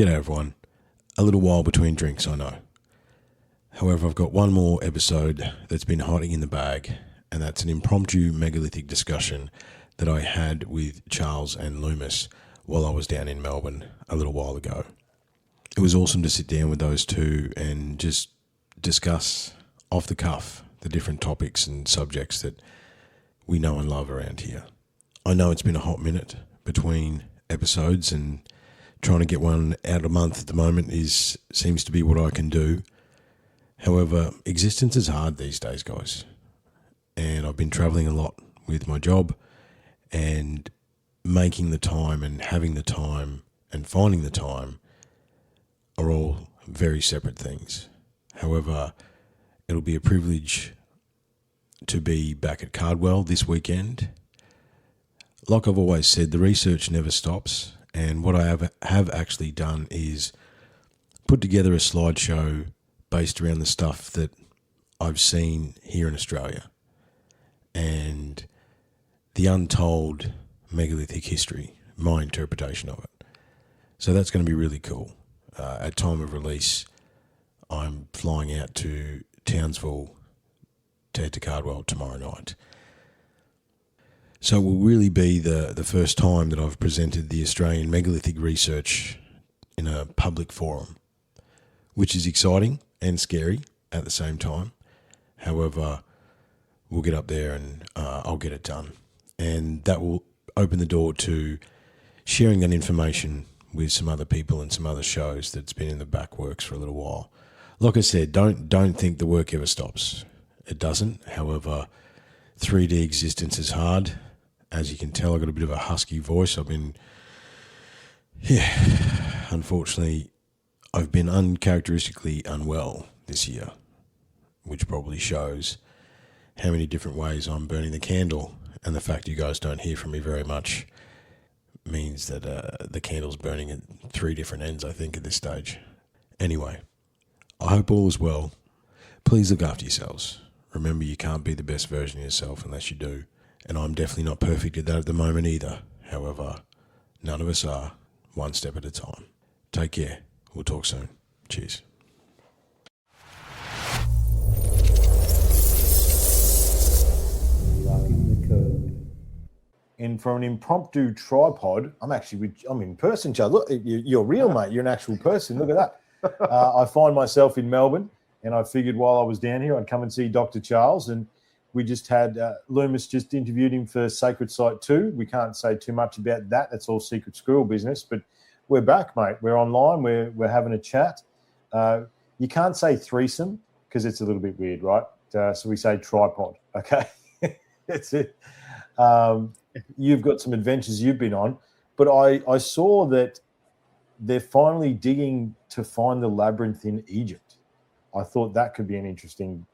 G'day everyone. A little while between drinks, I know. However, I've got one more episode that's been hiding in the bag, and that's an impromptu megalithic discussion that I had with Charles and Leumas while I was down in Melbourne a little while ago. It was awesome to sit down with those two and just discuss off the cuff the different topics and subjects that we know and love around here. I know it's been a hot minute between episodes, and trying to get one out a month at the moment seems to be what I can do. However, existence is hard these days, guys. And I've been travelling a lot with my job, and making the time and having the time and finding the time are all very separate things. However, it'll be a privilege to be back at Cardwell this weekend. Like I've always said, the research never stops. And what I have actually done is put together a slideshow based around the stuff that I've seen here in Australia and the untold megalithic history, my interpretation of it. So that's going to be really cool. At time of release, I'm flying out to Townsville to head to Cardwell tomorrow night. So it will really be the first time that I've presented the Australian megalithic research in a public forum, which is exciting and scary at the same time. However, we'll get up there and I'll get it done. And that will open the door to sharing that information with some other people and some other shows that's been in the back works for a little while. Like I said, don't think the work ever stops. It doesn't. However, 3D existence is hard. As you can tell, I've got a bit of a husky voice. Unfortunately, I've been uncharacteristically unwell this year, which probably shows how many different ways I'm burning the candle, and the fact you guys don't hear from me very much means that the candle's burning at 3 different ends, I think, at this stage. Anyway, I hope all is well. Please look after yourselves. Remember, you can't be the best version of yourself unless you do. And I'm definitely not perfect at that at the moment either. However, none of us are, one step at a time. Take care. We'll talk soon. Cheers. And for an impromptu tripod, I'm in person, Charles. Look, you're real, mate. You're an actual person. Look at that. I find myself in Melbourne, and I figured while I was down here, I'd come and see Dr. Charles, and we just had Leumas just interviewed him for Sacred Site 2. We can't say too much about that. That's all secret squirrel business. But we're back, mate. We're online. We're having a chat. You can't say threesome because it's a little bit weird, right? So we say tripod, okay? That's it. You've got some adventures you've been on. But I saw that they're finally digging to find the labyrinth in Egypt. I thought that could be an interesting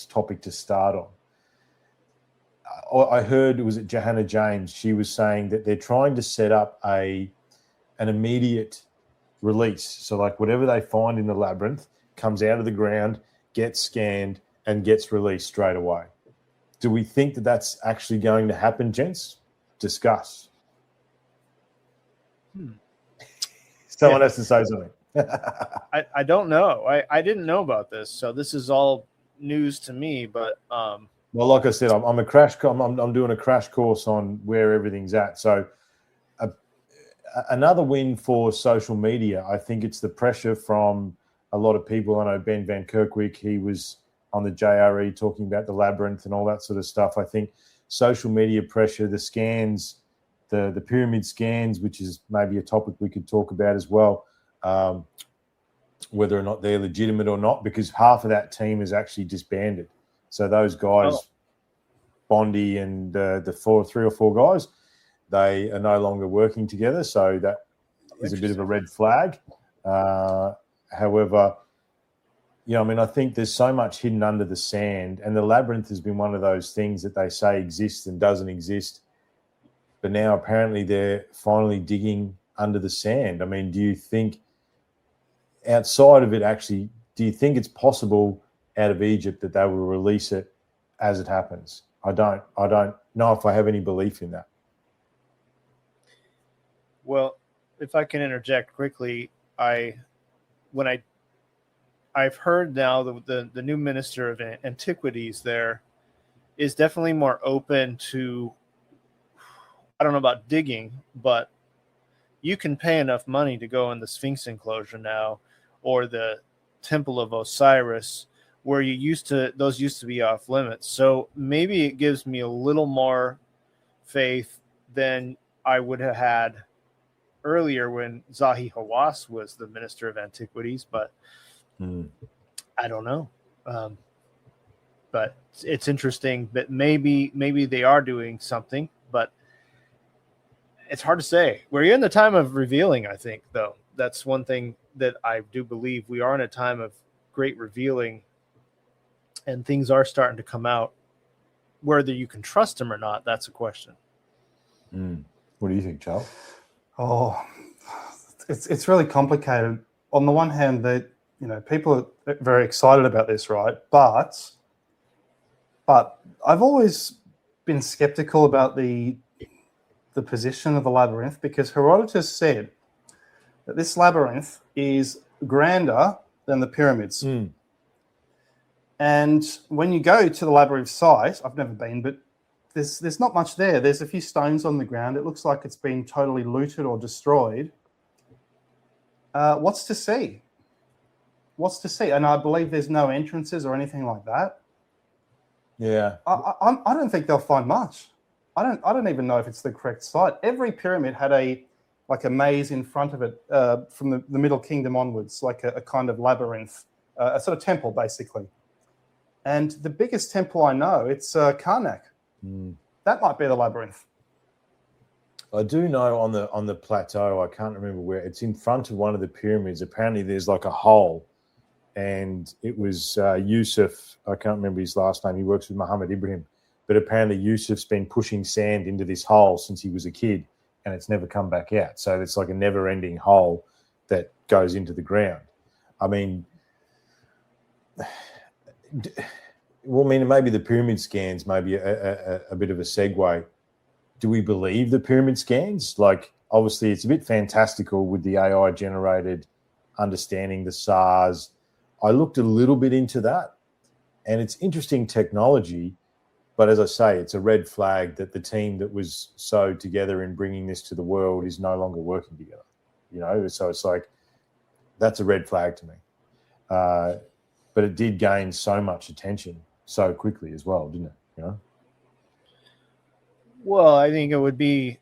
topic to start on. I heard, was it Johanna James? She was saying that they're trying to set up an immediate release. So like whatever they find in the labyrinth comes out of the ground, gets scanned, and gets released straight away. Do we think that that's actually going to happen, gents? Discuss. Someone has to say something. I don't know. I didn't know about this, so this is all news to me. But well, like I said, I'm doing a crash course on where everything's at. So another win for social media. I think it's the pressure from a lot of people. I know Ben Van Kerkwyk, he was on the JRE talking about the labyrinth and all that sort of stuff. I think social media pressure, the scans, the pyramid scans, which is maybe a topic we could talk about as well, whether or not they're legitimate or not, because half of that team is actually disbanded. So those guys, Bondi and the 3 or 4 guys, they are no longer working together. So that is a bit of a red flag. However, I think there's so much hidden under the sand, and the labyrinth has been one of those things that they say exists and doesn't exist. But now apparently they're finally digging under the sand. I mean, do you think outside of it actually, do you think it's possible out of Egypt that they will release it as it happens? I don't know if I have any belief in that. Well, if I can interject quickly, I've heard now the new minister of antiquities there is definitely more open to, I don't know about digging, but you can pay enough money to go in the Sphinx enclosure now, or the Temple of Osiris, where those used to be off limits. So maybe it gives me a little more faith than I would have had earlier when Zahi Hawass was the Minister of Antiquities, but I don't know. But it's interesting that maybe they are doing something, but it's hard to say. We're in the time of revealing, I think, though. That's one thing that I do believe. We are in a time of great revealing, and things are starting to come out. Whether you can trust them or not, that's a question. What do you think, Charles? Oh, it's really complicated. On the one hand, that people are very excited about this, right? But I've always been skeptical about the position of the labyrinth, because Herodotus said that this labyrinth is grander than the pyramids. And when you go to the labyrinth site, I've never been, but there's not much there. There's a few stones on the ground. It looks like it's been totally looted or destroyed. What's to see? And I believe there's no entrances or anything like that. Yeah. I don't think they'll find much. I don't even know if it's the correct site. Every pyramid had a maze in front of it from the Middle Kingdom onwards, like a kind of labyrinth, a sort of temple, basically. And the biggest temple I know, it's Karnak. That might be the labyrinth. I do know on the plateau, I can't remember where, it's in front of one of the pyramids. Apparently there's like a hole, and it was Yusuf, I can't remember his last name, he works with Muhammad Ibrahim, but apparently Yusuf's been pushing sand into this hole since he was a kid, and it's never come back out. So it's like a never-ending hole that goes into the ground. I mean, maybe the pyramid scans may be a bit of a segue. Do we believe the pyramid scans? Like, obviously, it's a bit fantastical with the AI-generated understanding the SARS. I looked a little bit into that, and it's interesting technology, but as I say, it's a red flag that the team that was so together in bringing this to the world is no longer working together. So it's like, that's a red flag to me. But it did gain so much attention so quickly as well, didn't it? Well, I think it would be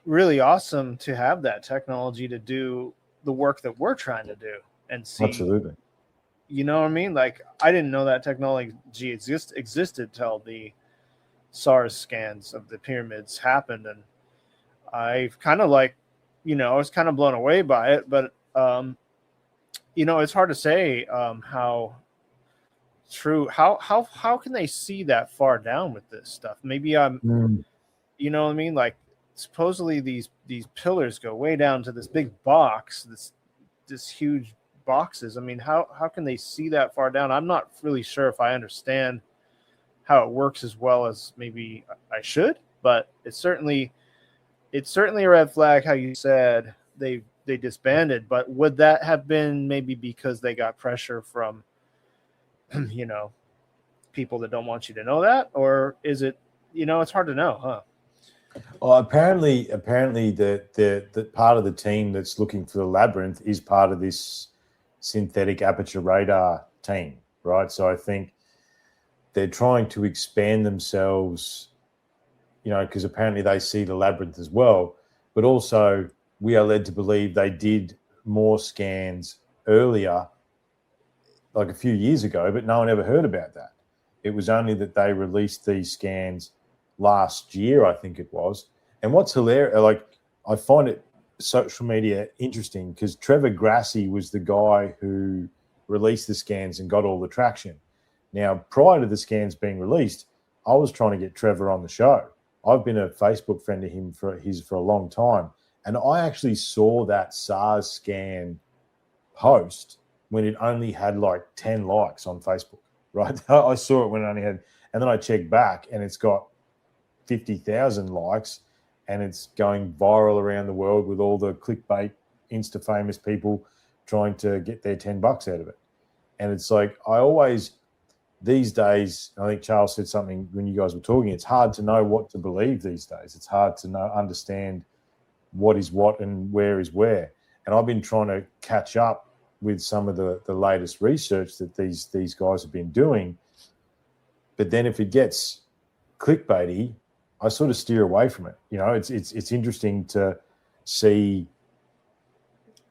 really awesome to have that technology to do the work that we're trying to do and see. Absolutely. You know what I mean? Like, I didn't know that technology existed till the SARS scans of the pyramids happened, and I've kind of I was kind of blown away by it. But it's hard to say how true. How can they see that far down with this stuff? Maybe you know what I mean? Like, supposedly these pillars go way down to this big box, this huge boxes. I mean, how can they see that far down? I'm not really sure if I understand how it works as well as maybe I should, but it's certainly a red flag. How you said they disbanded, but would that have been maybe because they got pressure from people that don't want you to know that, or is it it's hard to know, huh? Well, apparently the part of the team that's looking for the labyrinth is part of this synthetic aperture radar team, right? So I think they're trying to expand themselves, because apparently they see the labyrinth as well. But also, we are led to believe they did more scans earlier, like a few years ago, but no one ever heard about that. It was only that they released these scans last year, I think it was. And what's hilarious, I find it social media interesting, because Trevor Grassi was the guy who released the scans and got all the traction. Now, prior to the scans being released, I was trying to get Trevor on the show. I've been a Facebook friend of him for a long time, and I actually saw that SARS scan post when it only had like 10 likes on Facebook, right? I saw it when it only had, and then I checked back and it's got 50,000 likes, and it's going viral around the world with all the clickbait, Insta famous people trying to get their $10 out of it. And it's like, I always, these days, I think Charles said something when you guys were talking, it's hard to know what to believe these days. It's hard to understand what is what and where is where. And I've been trying to catch up with some of the latest research that these guys have been doing. But then if it gets clickbaity, I sort of steer away from it. You know, it's interesting to see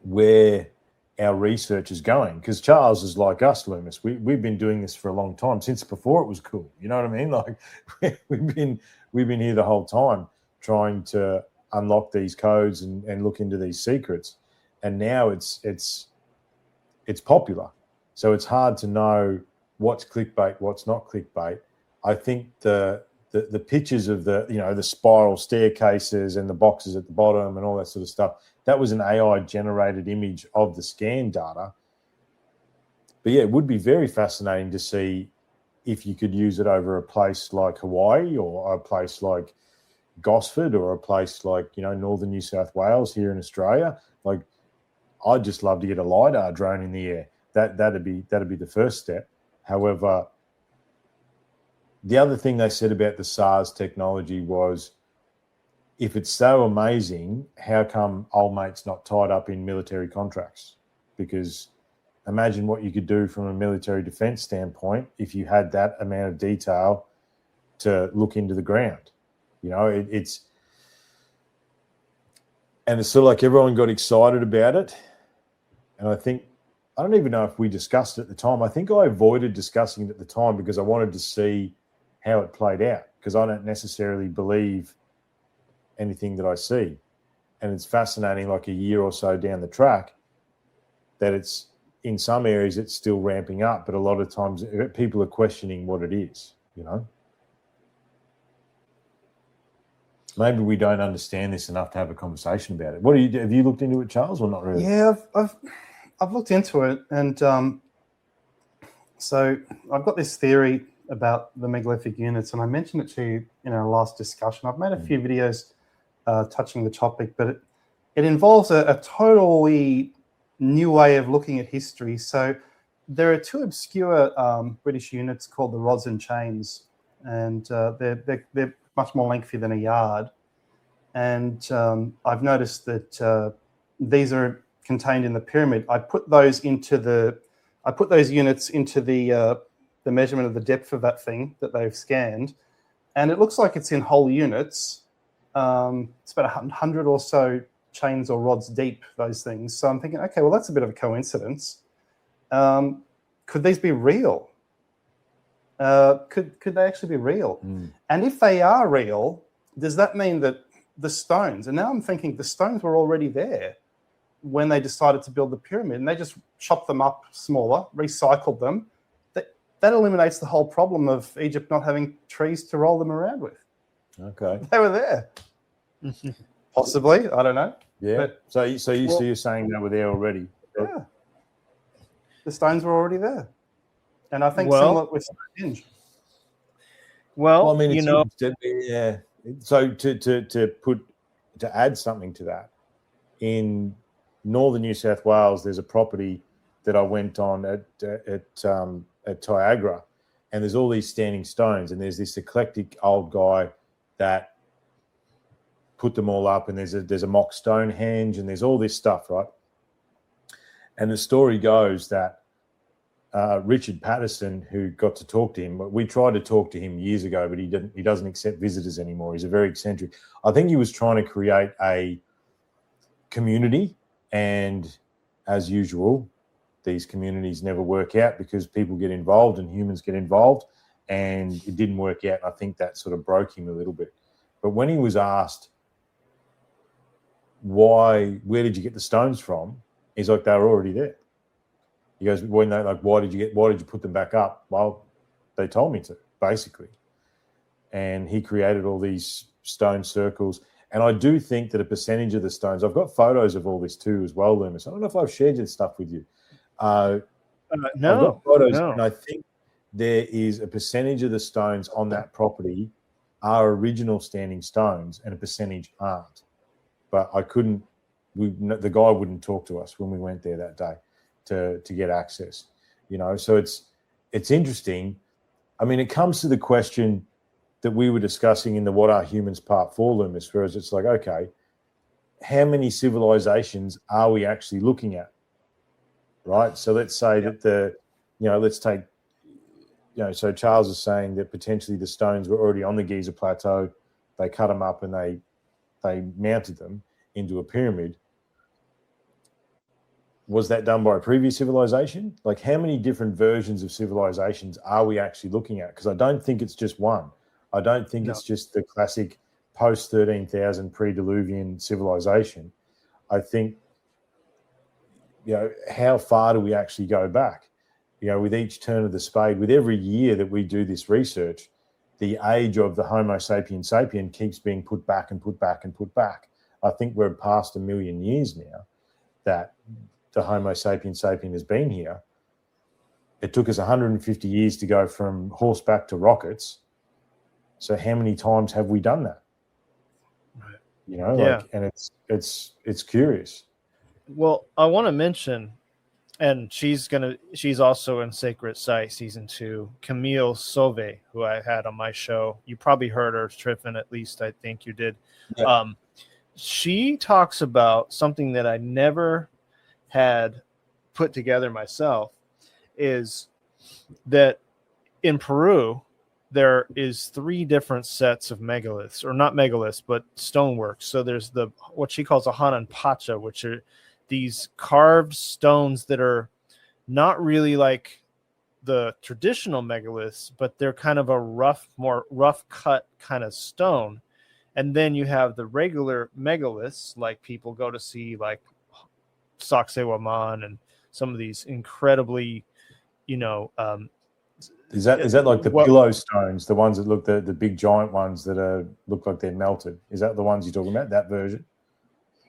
where our research is going, because Charles is like us, Leumas. We've been doing this for a long time, since before it was cool. You know what I mean? Like we've been here the whole time trying to unlock these codes and look into these secrets. And now it's popular. So it's hard to know what's clickbait, what's not clickbait. I think the pictures of the spiral staircases and the boxes at the bottom and all that sort of stuff, that was an AI generated image of the scan data. But yeah, it would be very fascinating to see if you could use it over a place like Hawaii or a place like Gosford or a place like, northern New South Wales here in Australia. Like, I'd just love to get a LiDAR drone in the air. That'd be the first step. However, the other thing they said about the SARS technology was, if it's so amazing, how come old mate's not tied up in military contracts? Because imagine what you could do from a military defense standpoint if you had that amount of detail to look into the ground. It's sort of like everyone got excited about it. And I don't even know if we discussed it at the time. I think I avoided discussing it at the time because I wanted to see how it played out, because I don't necessarily believe anything that I see. And it's fascinating, like a year or so down the track, that it's in some areas it's still ramping up, but a lot of times people are questioning what it is. Maybe we don't understand this enough to have a conversation about it. Have you looked into it, Charles, or not really? Yeah, I've looked into it, and so I've got this theory about the megalithic units, and I mentioned it to you in our last discussion. I've made a few videos touching the topic, but it involves a totally new way of looking at history. So there are two obscure British units called the rods and chains, and they're much more lengthy than a yard. And I've noticed that these are contained in the pyramid. I put those units into the measurement of the depth of that thing that they've scanned, and it looks like it's in whole units. It's about 100 or so chains or rods deep, those things. So I'm thinking, okay, well, that's a bit of a coincidence. Could these be real? Could they actually be real? And if they are real, does that mean that the stones, and now I'm thinking the stones were already there when they decided to build the pyramid, and they just chopped them up smaller, recycled them. That eliminates the whole problem of Egypt not having trees to roll them around with. Okay. They were there. Possibly, I don't know. Yeah. But, so you're saying they were there already? Yeah. The stones were already there. And I think similar with Stonehenge. Well, I mean, yeah. So to add something to that, in northern New South Wales, there's a property that I went on at Niagara, and there's all these standing stones, and there's this eclectic old guy that put them all up, and there's a mock Stonehenge, and there's all this stuff, right? And the story goes that Richard Patterson, who got to talk to him, we tried to talk to him years ago, but he doesn't accept visitors anymore. He's a very eccentric. I think he was trying to create a community, and as usual, these communities never work out because people get involved and humans get involved, and it didn't work out. I think that sort of broke him a little bit. But when he was asked, where did you get the stones from? He's like, they were already there. He goes, why did you put them back up? Well, they told me to, basically. And he created all these stone circles. And I do think that a percentage of the stones, I've got photos of all this too as well, Leumas. I don't know if I've shared this stuff with you. No. I've got photos, and I think there is a percentage of the stones on that property are original standing stones and a percentage aren't. But I couldn't. The guy wouldn't talk to us when we went there that day to get access. So it's interesting. I mean, it comes to the question that we were discussing in the What Are Humans Part 4, Leumas, whereas it's like, okay, how many civilizations are we actually looking at? Right? So let's say that let's take, so Charles is saying that potentially the stones were already on the Giza Plateau. They cut them up and they mounted them into a pyramid. Was that done by a previous civilization? Like, how many different versions of civilizations are we actually looking at? Because I don't think it's just one. I don't think it's just the classic post-13,000 pre-Diluvian civilization. I think, how far do we actually go back? With each turn of the spade, with every year that we do this research, the age of the Homo sapiens sapien keeps being put back and put back and put back. I think we're past 1 million years now that the Homo sapiens sapien has been here. It took us 150 years to go from horseback to rockets. So how many times have we done that? Right. And it's curious. Well, I want to mention, and she's also in Sacred Site Season 2, Camille Sauvé, who I had on my show. You probably heard her, Triffin, at least I think you did. Yeah. She talks about something that I never had put together myself, is that in Peru there is 3 different sets of megaliths, or not megaliths, but stonework. So there's what she calls a Hanan Pacha, which are these carved stones that are not really like the traditional megaliths, but they're kind of a more rough cut kind of stone. And then you have the regular megaliths, like people go to see, like Sacsayhuaman and some of these incredibly, is that like the pillow stones, the ones that look the big giant ones that look like they're melted? Is that the ones you're talking about? That version?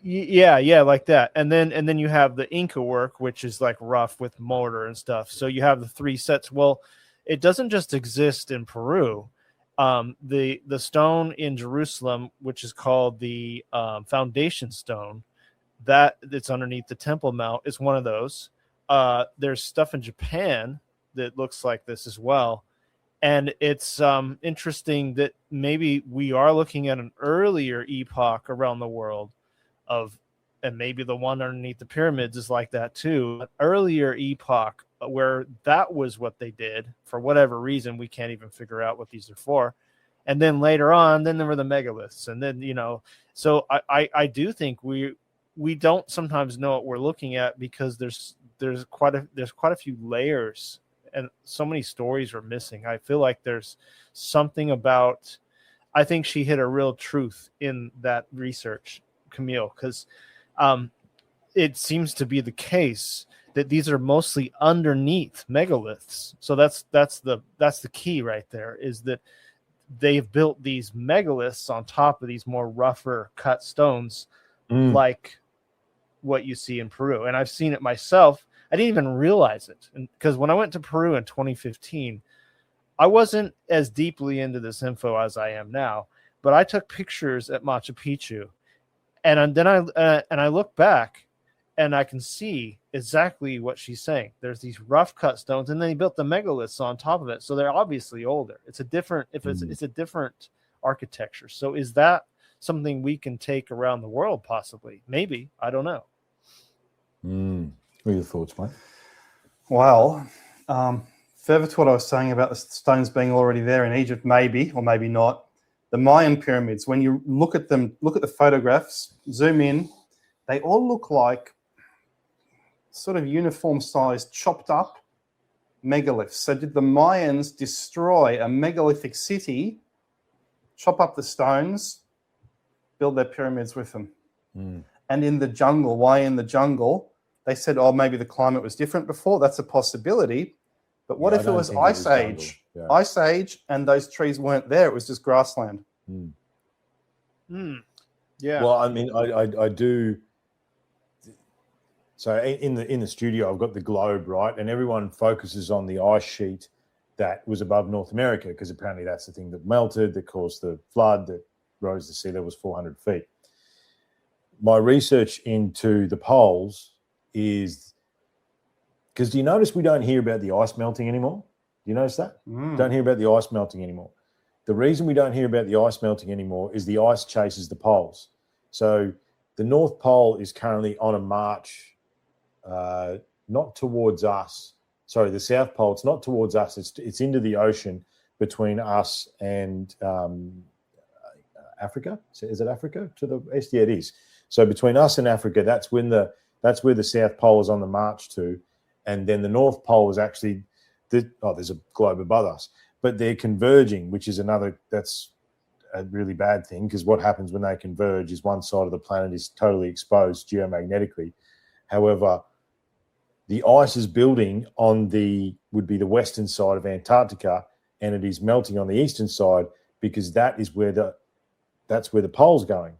Yeah, like that. And then you have the Inca work, which is like rough with mortar and stuff. So you have the 3 sets. Well, it doesn't just exist in Peru. The stone in Jerusalem, which is called the foundation stone, that it's underneath the Temple Mount, is one of those. There's stuff in Japan that looks like this as well. And it's interesting that maybe we are looking at an earlier epoch around the world and maybe the one underneath the pyramids is like that too, an earlier epoch where that was what they did for whatever reason. We can't even figure out what these are for. And then later on, then there were the megaliths. And then, so I do think we don't sometimes know what we're looking at, because there's quite a few layers and so many stories are missing. I feel like there's something about, I think she hit a real truth in that research, Camille, because it seems to be the case that these are mostly underneath megaliths. So that's the key right there, is that they've built these megaliths on top of these more rougher cut stones, like what you see in Peru. And I've seen it myself. I didn't even realize it, because when I went to Peru in 2015, I wasn't as deeply into this info as I am now, but I took pictures at Machu Picchu, and then I look back and I can see exactly what she's saying. There's these rough cut stones, and then they built the megaliths on top of it, so they're obviously older. It's a different it's a different architecture. So is that something we can take around the world? Possibly, maybe, I don't know. What are your thoughts, mate? Well, further to what I was saying about the stones being already there in Egypt, maybe or maybe not. The Mayan pyramids, when you look at them, look at the photographs, zoom in, they all look like sort of uniform-sized, chopped up megaliths. So did the Mayans destroy a megalithic city, chop up the stones, build their pyramids with them? And in the jungle, why in the jungle? They said, oh, maybe the climate was different before. That's a possibility. But what if it was Ice Age? Yeah. Ice Age, and those trees weren't there. It was just grassland. Yeah. Well, I mean, I do. So in the studio, I've got the globe, right, and everyone focuses on the ice sheet that was above North America, because apparently that's the thing that melted, that caused the flood, that rose the sea level was 400 feet. My research into the poles is, because do you notice we don't hear about the ice melting anymore? Do you notice that? Don't hear about the ice melting anymore. The reason we don't hear about the ice melting anymore is the ice chases the poles. So the North Pole is currently on a march, not towards us. Sorry, the South Pole, it's not towards us. It's into the ocean between us and Africa. Is it Africa to the east? Yeah, it is. So between us and Africa, that's where the South Pole is on the march to, and then the North Pole is actually there's a globe above us, but they're converging, which is that's a really bad thing, because what happens when they converge is one side of the planet is totally exposed geomagnetically. However, the ice is building would be the western side of Antarctica, and it is melting on the eastern side, because that's where the pole's going.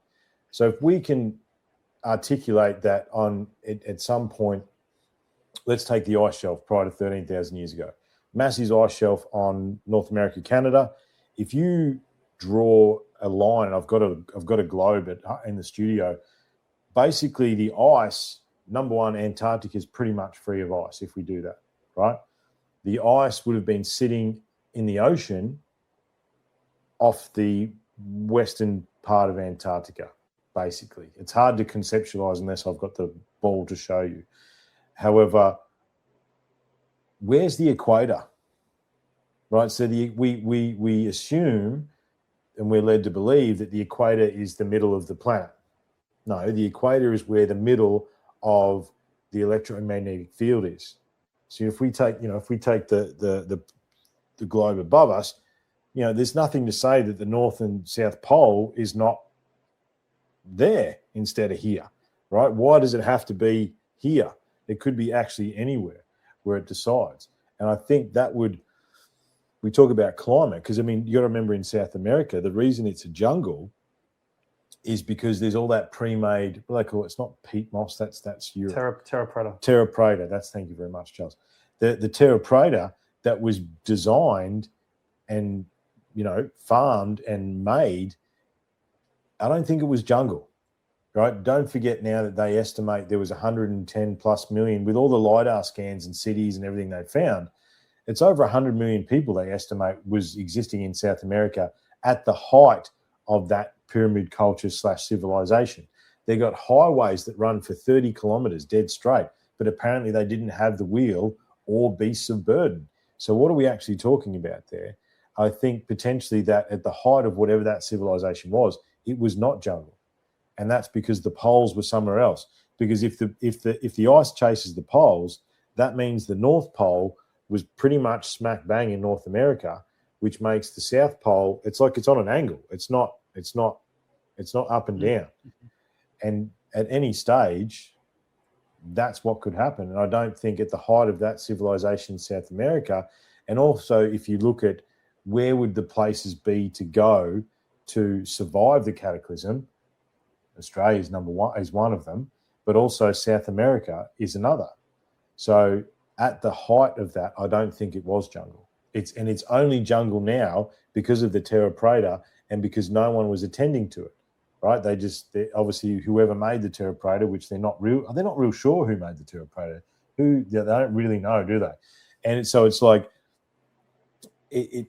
So if we can articulate that at some point, let's take the ice shelf prior to 13,000 years ago. Massive ice shelf on North America, Canada. If you draw a line, and I've got a globe in the studio, basically the ice, number one, Antarctica is pretty much free of ice if we do that, right? The ice would have been sitting in the ocean off the western part of Antarctica, basically. It's hard to conceptualize unless I've got the ball to show you. However, where's the equator? Right, so we assume, and we're led to believe, that the equator is the middle of the planet. No, the equator is where the middle of the electromagnetic field is. So if we take the globe above us, there's nothing to say that the North and South Pole is not there instead of here, right? Why does it have to be here? It could be actually anywhere where it decides. And I think we talk about climate, because, you got to remember, in South America, the reason it's a jungle is because there's all that pre-made, what do they call it? It's not peat moss, that's Europe. Terra preta. Terra preta, thank you very much, Charles. The terra preta that was designed and, farmed and made, I don't think it was jungle. Right? Don't forget now that they estimate there was 110 plus million, with all the LiDAR scans and cities and everything they found. It's over 100 million people they estimate was existing in South America at the height of that pyramid culture / civilization. They got highways that run for 30 kilometers dead straight, but apparently they didn't have the wheel or beasts of burden. So what are we actually talking about there? I think potentially that at the height of whatever that civilization was, it was not jungle. And that's because the poles were somewhere else. Because if the ice chases the poles, that means the North Pole was pretty much smack bang in North America, which makes the South Pole, it's like it's on an angle. It's not up and down. And at any stage, that's what could happen. And I don't think at the height of that civilization in South America, and also if you look at where would the places be to go to survive the cataclysm, Australia is one of them, but also South America is another. So at the height of that, I don't think it was jungle. It's only jungle now because of the terra preta and because no one was attending to it, right? They obviously whoever made the terra preta, which they're not real sure who made the terra preta. They don't really know, do they? And so it's like it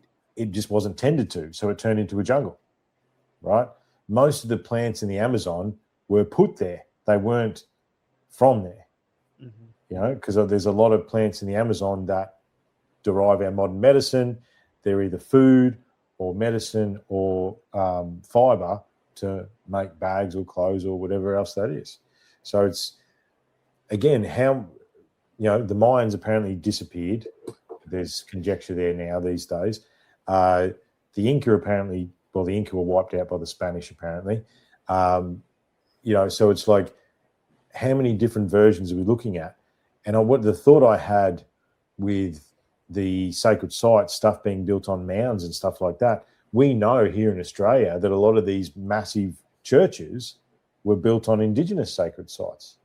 just wasn't tended to, so it turned into a jungle, right? Most of the plants in the Amazon were put there. They weren't from there, because there's a lot of plants in the Amazon that derive our modern medicine. They're either food or medicine or fiber to make bags or clothes or whatever else that is. So it's, again, how, the Mayans apparently disappeared. There's conjecture there now these days. The Inca apparently, the Inca were wiped out by the Spanish apparently. So it's like, how many different versions are we looking at? And what the thought I had with the sacred sites, stuff being built on mounds and stuff like that, we know here in Australia that a lot of these massive churches were built on Indigenous sacred sites.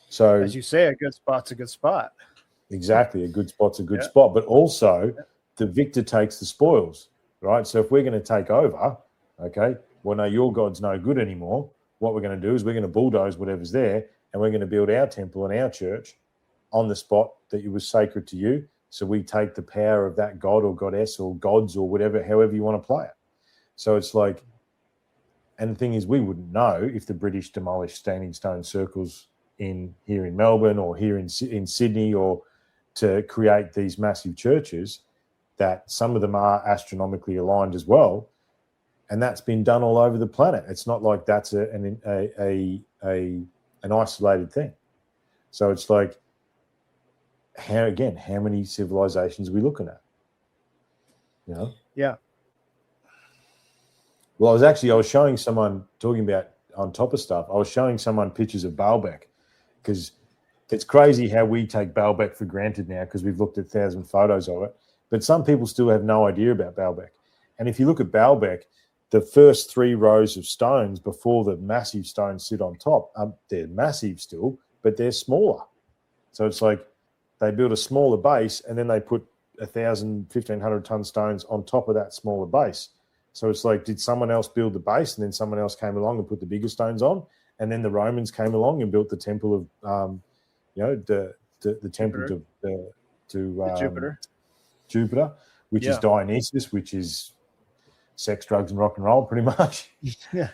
So, as you say, a good spot's a good spot. Exactly. A good spot's a good spot. But also, the victor takes the spoils, right? So if we're going to take over, okay, well, no, your God's no good anymore. What we're going to do is we're going to bulldoze whatever's there, and we're going to build our temple and our church on the spot that it was sacred to you. So we take the power of that god or goddess or gods or whatever, however you want to play it. So it's like, and the thing is, we wouldn't know if the British demolished standing stone circles here in Melbourne or here in Sydney, or to create these massive churches, that some of them are astronomically aligned as well, and that's been done all over the planet. It's not like that's an isolated thing. So it's like, how many civilizations are we looking at? You know? Yeah. Well, I was showing someone, talking about on top of stuff, I was showing someone pictures of Baalbek, because it's crazy how we take Baalbek for granted now because we've looked at 1,000 photos of it. But some people still have no idea about Baalbek. And if you look at Baalbek, the first 3 rows of stones before the massive stones sit on top, they're massive still, but they're smaller. So it's like they build a smaller base and then they put 1,000, 1,500 ton stones on top of that smaller base. So it's like, did someone else build the base and then someone else came along and put the bigger stones on? And then the Romans came along and built the temple of, the temple to Jupiter, which is Dionysus, which is sex, drugs, and rock and roll, pretty much. Yeah.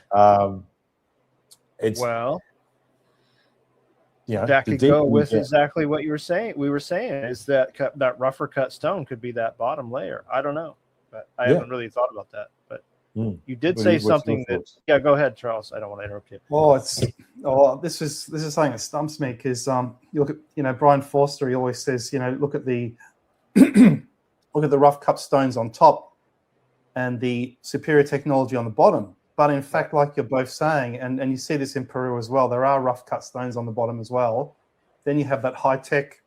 That could go with exactly what you were saying. We were saying is that rougher cut stone could be that bottom layer. I don't know, but I haven't really thought about that. But you did say something that. Yeah, go ahead, Charles. I don't want to interrupt you. This is something that stumps me, because you look at Brian Forster. He always says look at the look at the rough cut stones on top and the superior technology on the bottom. But in fact, like you're both saying, and you see this in Peru as well, there are rough cut stones on the bottom as well. Then you have that high tech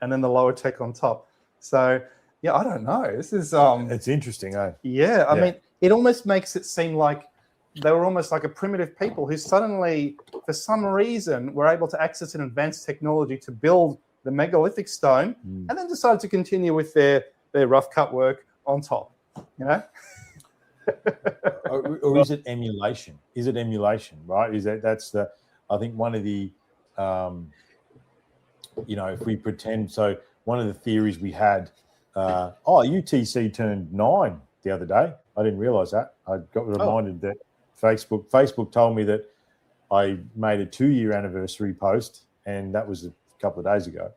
and then the lower tech on top. So, I don't know. This is... It's interesting, eh? Yeah, I mean, it almost makes it seem like they were almost like a primitive people who suddenly, for some reason, were able to access an advanced technology to build the megalithic stone and then decided to continue with their rough cut work on top, or is it emulation? Is it emulation, right? I think one of the, if we pretend, so one of the theories we had, UTC turned 9 the other day. I didn't realize that. I got reminded that Facebook told me that I made a 2-year anniversary post, and that was a couple of days ago.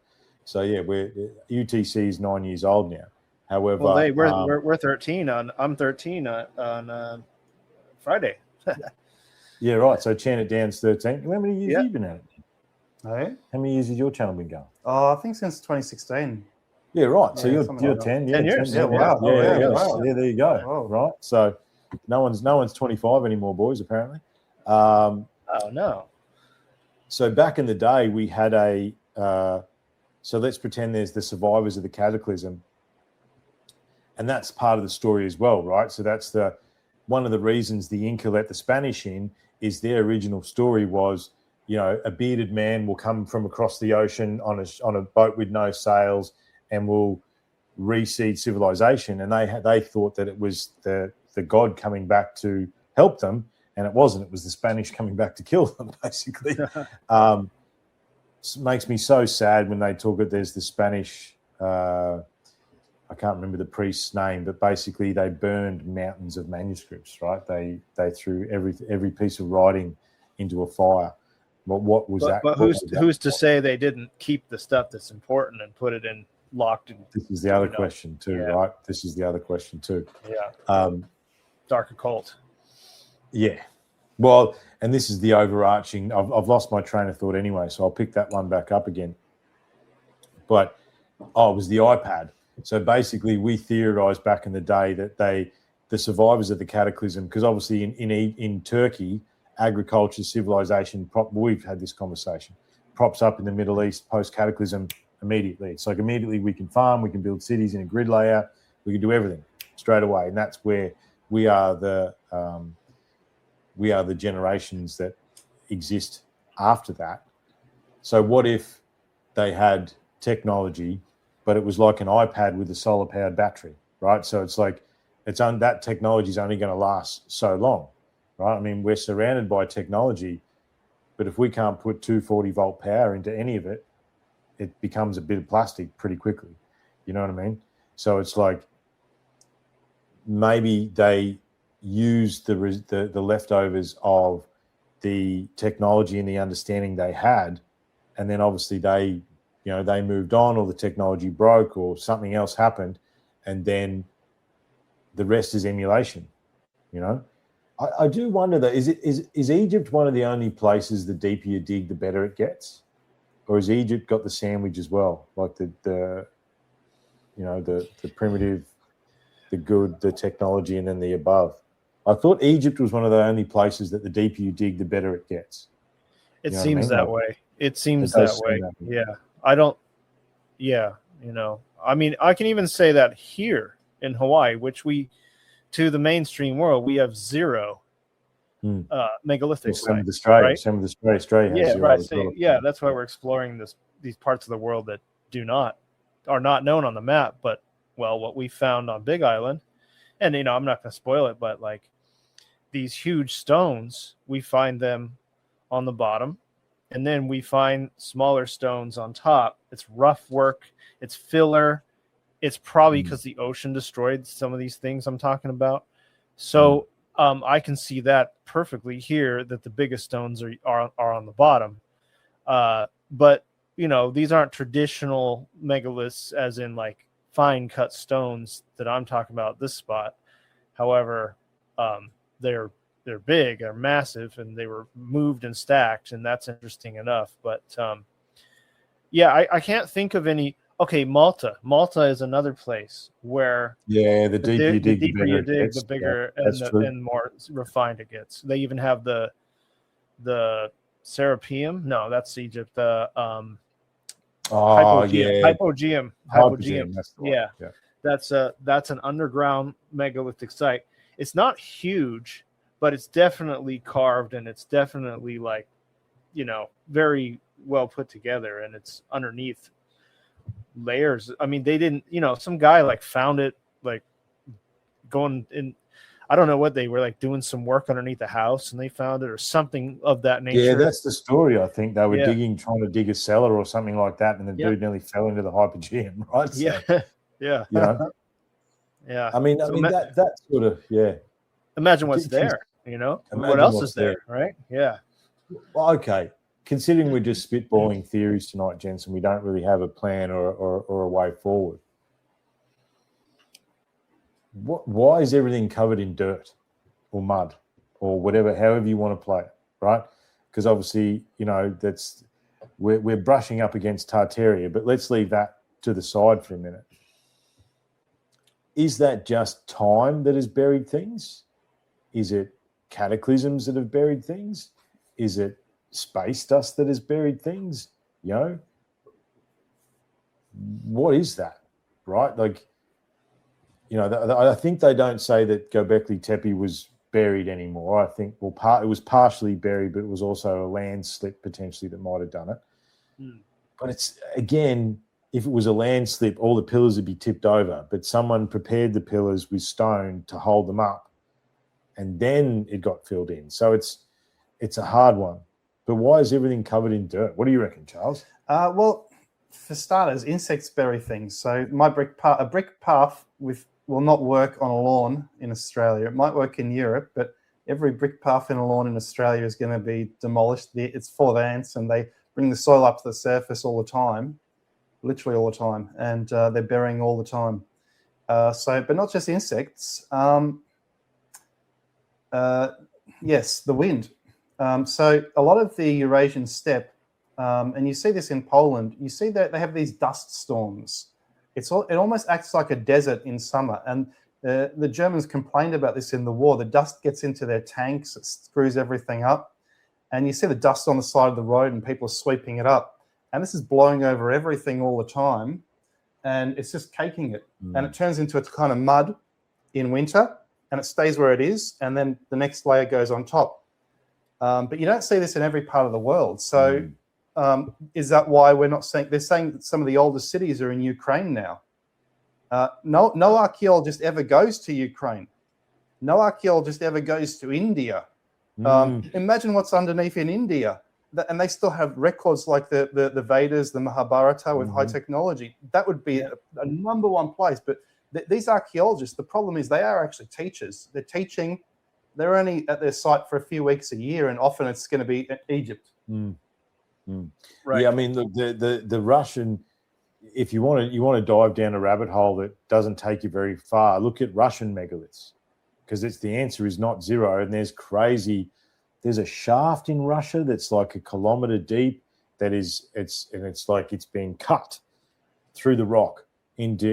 So UTC is 9 years old now. However, we're 13 on. I'm 13 on Friday. Yeah, right. So Janet Down's 13. How many years have you been at it? Hey? How many years has your channel been going? I think since 2016. Yeah, right. So you're 10. 10 years. 10, wow. Wow. Yeah, there you go. Wow. Right. So no one's 25 anymore, boys, apparently. Oh no. So back in the day, we had so let's pretend there's the survivors of the cataclysm. And that's part of the story as well, right? So that's one of the reasons the Inca let the Spanish in, is their original story was, a bearded man will come from across the ocean on a boat with no sails and will reseed civilization. And they thought that it was the god coming back to help them, and it wasn't. It was the Spanish coming back to kill them, basically. It makes me so sad when they talk that there's the Spanish... I can't remember the priest's name, but basically they burned mountains of manuscripts, right? They threw every piece of writing into a fire. What was that? But who's to say they didn't keep the stuff that's important and put it in locked? This is the other question too, right? This is the other question too. Yeah. Dark occult. Yeah. Well, and this is the overarching. I've lost my train of thought anyway, so I'll pick that one back up again. But it was the iPad. So basically, we theorized back in the day that the survivors of the cataclysm, because obviously in Turkey, agriculture, civilization, we've had this conversation, props up in the Middle East post-cataclysm immediately. It's like immediately we can farm, we can build cities in a grid layout, we can do everything straight away. And that's where we are the generations that exist after that. So what if they had technology but it was like an iPad with a solar-powered battery, right? So it's like that technology is only going to last so long, right? I mean, we're surrounded by technology, but if we can't put 240-volt power into any of it, it becomes a bit of plastic pretty quickly. You know what I mean? So it's like maybe they used the leftovers of the technology and the understanding they had, and then obviously they moved on, or the technology broke, or something else happened, and then the rest is emulation. You know, I do wonder though, is Egypt one of the only places the deeper you dig, the better it gets, or has Egypt got the sandwich as well, like the primitive, the good, the technology, and then the above? I thought Egypt was one of the only places that the deeper you dig, the better it gets. It seems that way. It seems that way. Yeah. I don't. Yeah. You know, I mean, I can even say that here in Hawaii, which to the mainstream world, we have zero megalithic sites. Some of Australia, right? Some of Australia has zero. Right. As well. Yeah, that's why we're exploring these parts of the world that are not known on the map. But what we found on Big Island, and I'm not going to spoil it, but like these huge stones, we find them on the bottom, and then we find smaller stones on top. It's rough work. It's filler. It's probably because the ocean destroyed some of these things I'm talking about. So I can see that perfectly here, that the biggest stones are on the bottom. But these aren't traditional megaliths, as in like fine cut stones that I'm talking about this spot. However, they're big, they're massive, and they were moved and stacked, and that's interesting enough. But I can't think of any. Okay, Malta is another place where the deeper you dig, the bigger and more refined it gets. They even have the Serapeum. No, that's Egypt. The Hypogeum. Yeah. That's an underground megalithic site. It's not huge, but it's definitely carved, and it's definitely like, very well put together, and it's underneath layers. I mean, they didn't, some guy like found it, like going in, I don't know what they were like, doing some work underneath the house, and they found it, or something of that nature. Yeah, that's the story. I think they were trying to dig a cellar or something like that, and the dude nearly fell into the Hypogeum, right? So, yeah. Yeah. I mean, that sort of, Imagine what's there, what else is there, right? Yeah. Well, okay. Considering we're just spitballing theories tonight, gents, and we don't really have a plan or a way forward, why is everything covered in dirt or mud or whatever, however you want to play it, right? Because obviously, we're brushing up against Tartaria, but let's leave that to the side for a minute. Is that just time that has buried things? Is it cataclysms that have buried things? Is it space dust that has buried things? What is that, right? Like, I think they don't say that Göbekli Tepe was buried anymore. I think, it was partially buried, but it was also a landslip potentially that might have done it. But it's, again, if it was a landslip, all the pillars would be tipped over, but someone prepared the pillars with stone to hold them up, and then it got filled in. So it's a hard one. But why is everything covered in dirt? What do you reckon, Charles? Well, for starters, insects bury things. So a brick path will not work on a lawn in Australia. It might work in Europe, but every brick path in a lawn in Australia is going to be demolished. It's full of ants, and they bring the soil up to the surface all the time, literally all the time, and they're burying all the time. But not just insects. Yes, the wind. So a lot of the Eurasian steppe, and you see this in Poland, you see that they have these dust storms. It almost acts like a desert in summer. And the Germans complained about this in the war. The dust gets into their tanks, it screws everything up. And you see the dust on the side of the road, and people are sweeping it up. And this is blowing over everything all the time. And it's just caking it. And it turns into a kind of mud in winter, and it stays where it is. And then the next layer goes on top. But you don't see this in every part of the world. So Is that why we're not saying? They're saying that some of the oldest cities are in Ukraine now. No archaeologist ever goes to Ukraine. No archaeologist ever goes to India. Imagine what's underneath in India. And they still have records like the Vedas, the Mahabharata with high technology. That would be a number one place. But these archaeologists, the problem is they are actually teachers. They're teaching. They're only at their site for a few weeks a year, and often it's going to be Egypt. Right. Yeah, I mean, the Russian. If you want to dive down a rabbit hole that doesn't take you very far, look at Russian megaliths, because the answer is not zero. And there's a shaft in Russia that's like a kilometer deep. It's like it's been cut through the rock into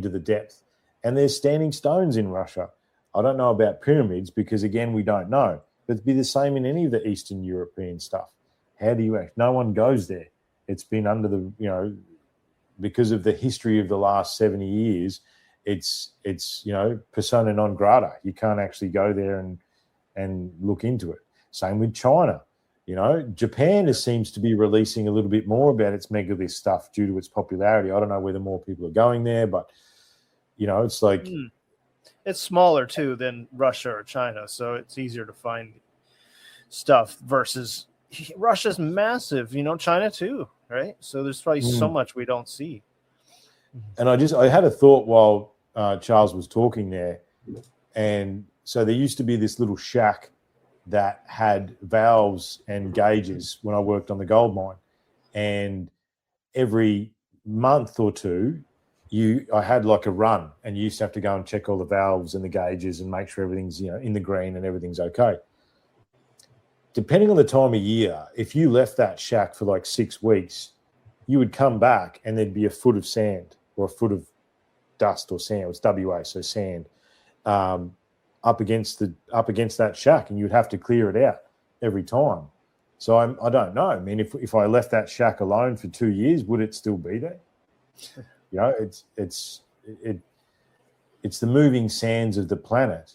the depth. And there's standing stones in Russia. I don't know about pyramids because, again, we don't know. But it'd be the same in any of the Eastern European stuff. How do you act? No one goes there. It's been under the, because of the history of the last 70 years, it's persona non grata. You can't actually go there and look into it. Same with China. Japan seems to be releasing a little bit more about its megalith stuff due to its popularity. I don't know whether more people are going there, but it's like it's smaller too than Russia or China, so it's easier to find stuff versus Russia's massive. China too, right? So there's probably so much we don't see. And I had a thought while Charles was talking there, and so there used to be this little shack that had valves and gauges when I worked on the gold mine, and every month or two I had like a run, and you used to have to go and check all the valves and the gauges and make sure everything's in the green and everything's okay. Depending on the time of year, if you left that shack for like 6 weeks, you would come back and there'd be a foot of sand or a foot of dust or sand. It was WA, so sand. Up against that shack, and you'd have to clear it out every time. So I don't know. I mean, if I left that shack alone for 2 years, would it still be there? It's the moving sands of the planet,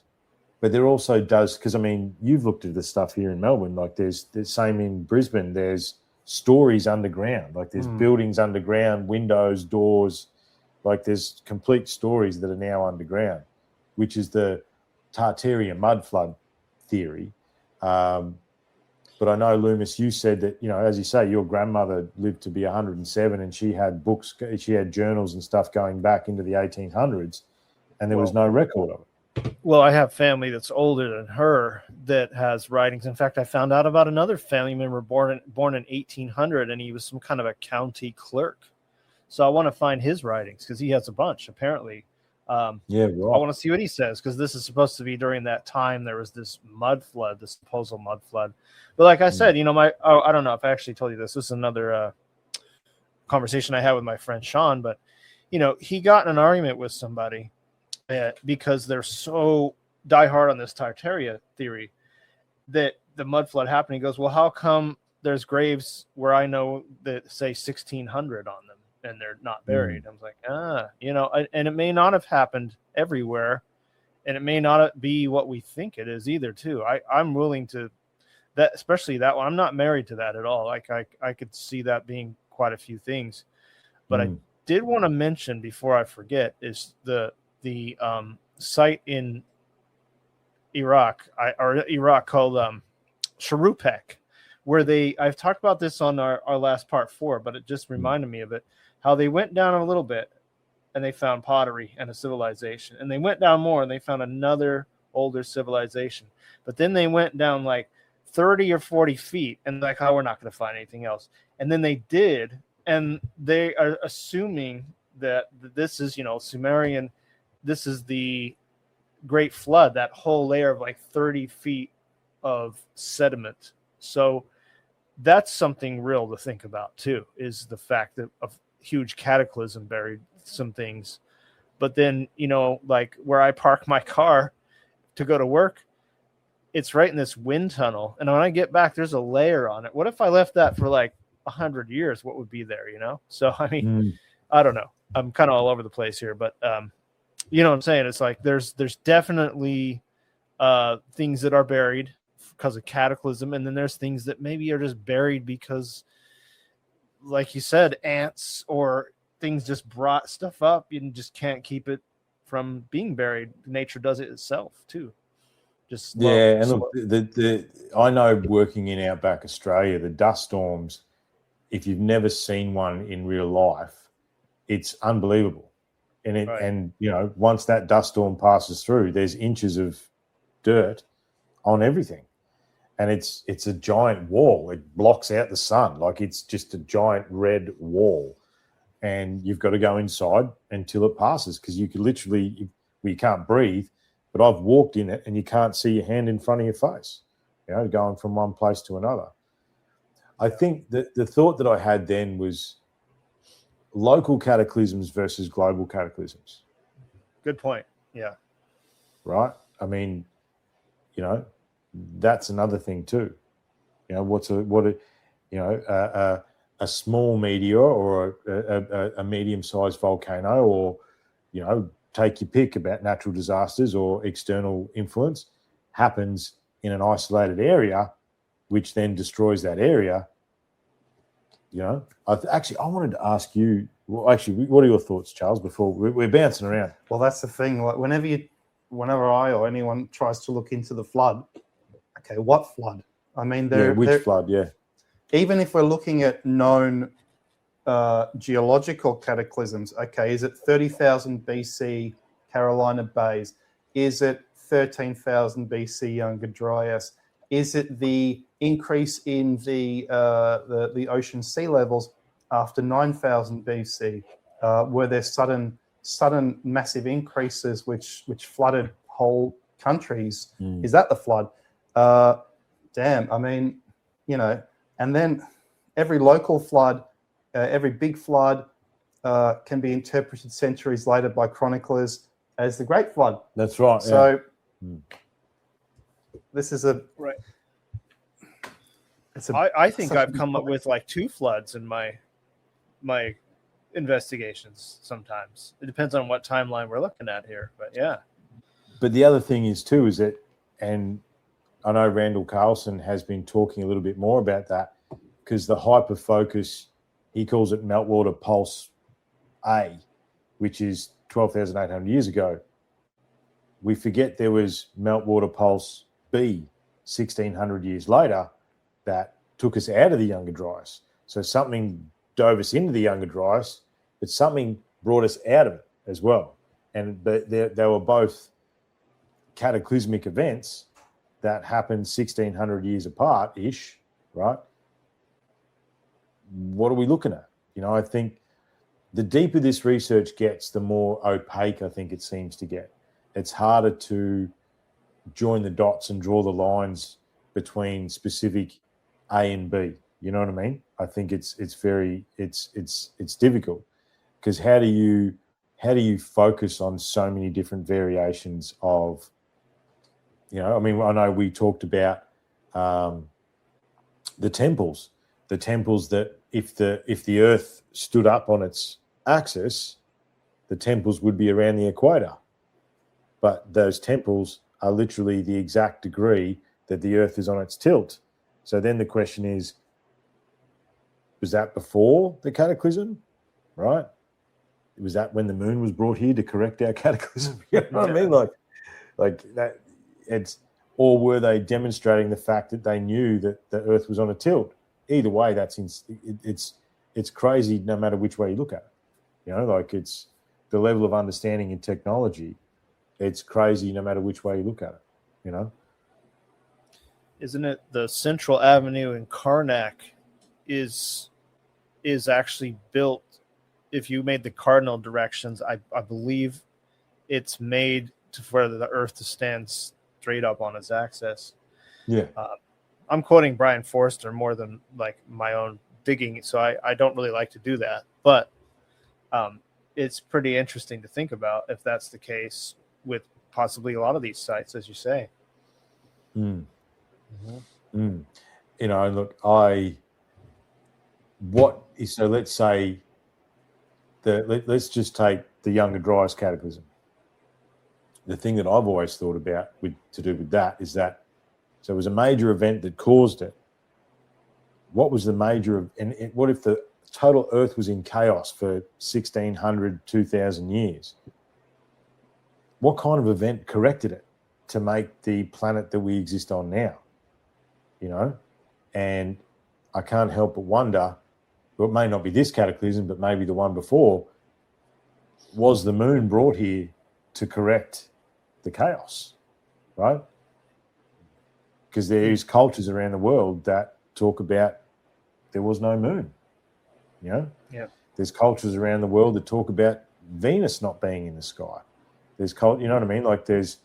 but there also does, because I mean, you've looked at the stuff here in Melbourne. Like there's the same in Brisbane. There's stories underground. Like there's buildings underground, windows, doors. Like there's complete stories that are now underground, which is the Tartarian mud flood theory. But I know, Leumas, you said that, as you say, your grandmother lived to be 107 and she had books, she had journals and stuff going back into the 1800s, and there was no record of it. Well, I have family that's older than her that has writings. In fact, I found out about another family member born in 1800, and he was some kind of a county clerk. So I want to find his writings because he has a bunch, apparently. Yeah, right. I want to see what he says, because this is supposed to be during that time there was this mud flood, this supposed mud flood. But like I said, I don't know if I actually told you this. This is another conversation I had with my friend Sean, but he got in an argument with somebody because they're so diehard on this Tartaria theory that the mud flood happened. He goes, well, how come there's graves where I know that say 1600 on them and they're not buried? I was like, and it may not have happened everywhere, and it may not be what we think it is either too. I'm willing to that, especially that one. I'm not married to that at all. Like I could see that being quite a few things, but I did want to mention before I forget is the site in Iraq called Sharupek, where I've talked about this on our last part 4, but it just reminded me of it, how they went down a little bit and they found pottery and a civilization, and they went down more and they found another older civilization, but then they went down like 30 or 40 feet and like, we're not going to find anything else. And then they did, and they are assuming that this is, Sumerian, this is the Great Flood, that whole layer of like 30 feet of sediment. So that's something real to think about too, is the fact that a huge cataclysm buried some things. But then, like where I park my car to go to work, it's right in this wind tunnel. And when I get back, there's a layer on it. What if I left that for like 100 years? What would be there, So, I mean, I don't know. I'm kind of all over the place here, but you know what I'm saying? It's like there's definitely things that are buried because of cataclysm, and then there's things that maybe are just buried because like you said, ants or things just brought stuff up. You just can't keep it from being buried. Nature does it itself too. Just and look, I know working in outback Australia, the dust storms, if you've never seen one in real life, it's unbelievable. And and once that dust storm passes through, there's inches of dirt on everything. And it's a giant wall. It blocks out the sun. Like, it's just a giant red wall. And you've got to go inside until it passes, because you could literally, you can't breathe. But I've walked in it and you can't see your hand in front of your face, going from one place to another. I think that the thought that I had then was local cataclysms versus global cataclysms. Good point. Yeah. Right? I mean, that's another thing too. A small meteor or a medium-sized volcano, or take your pick about natural disasters or external influence, happens in an isolated area, which then destroys that area. I wanted to ask you. Well, actually, what are your thoughts, Charles? Before we're bouncing around. Well, that's the thing. Like, whenever I or anyone tries to look into the flood, okay, what flood? I mean, which flood? Yeah. Even if we're looking at known geological cataclysms, okay, is it 30,000 BC Carolina Bays? Is it 13,000 BC Younger Dryas? Is it the increase in the ocean sea levels after 9,000 BC? Were there sudden massive increases which flooded whole countries? Is that the flood? Damn, I mean, and then every local flood, every big flood can be interpreted centuries later by chroniclers as the Great Flood. That's right. So this is right. I think I've come up with like 2 floods in my investigations. Sometimes it depends on what timeline we're looking at here, but yeah. But the other thing is too is that, and I know Randall Carlson has been talking a little bit more about that, because the hyperfocus, he calls it meltwater pulse A, which is 12,800 years ago. We forget there was meltwater pulse B 1,600 years later that took us out of the Younger Dryas. So something dove us into the Younger Dryas, but something brought us out of it as well. But they were both cataclysmic events that happened 1,600 years apart-ish, right? What are we looking at? I think the deeper this research gets, the more opaque I think it seems to get. It's harder to join the dots and draw the lines between specific A and B. You know what I mean? I think it's difficult, because how do you focus on so many different variations of, I mean, I know we talked about the temples that if the Earth stood up on its axis, the temples would be around the equator. But those temples are literally the exact degree that the Earth is on its tilt. So then the question is, was that before the cataclysm, right? Was that when the moon was brought here to correct our cataclysm? You know what I mean? Like that. Or were they demonstrating the fact that they knew that the Earth was on a tilt? Either way, it's crazy no matter which way you look at it. It's the level of understanding in technology. It's crazy no matter which way you look at it. Isn't it the Central Avenue in Karnak is actually built? If you made the cardinal directions, I believe it's made for the Earth to stand straight up on its axis. Yeah. I'm quoting Brian Forster more than like my own digging, so I don't really like to do that. But it's pretty interesting to think about if that's the case with possibly a lot of these sites, as you say. Look, so let's say let's just take the Younger Dryas cataclysm. The thing that I've always thought about to do with that is that, so it was a major event that caused it. What was the major, and what if the total Earth was in chaos for 1,600, 2,000 years. What kind of event corrected it to make the planet that we exist on now? You know, and I can't help but wonder, well, it may not be this cataclysm, but maybe the one before, was the moon brought here to correct the chaos, right? Because there is cultures around the world that talk about there was no moon, you know? Yeah. There's cultures around the world that talk about Venus not being in the sky. There's you know what I mean? Like there's,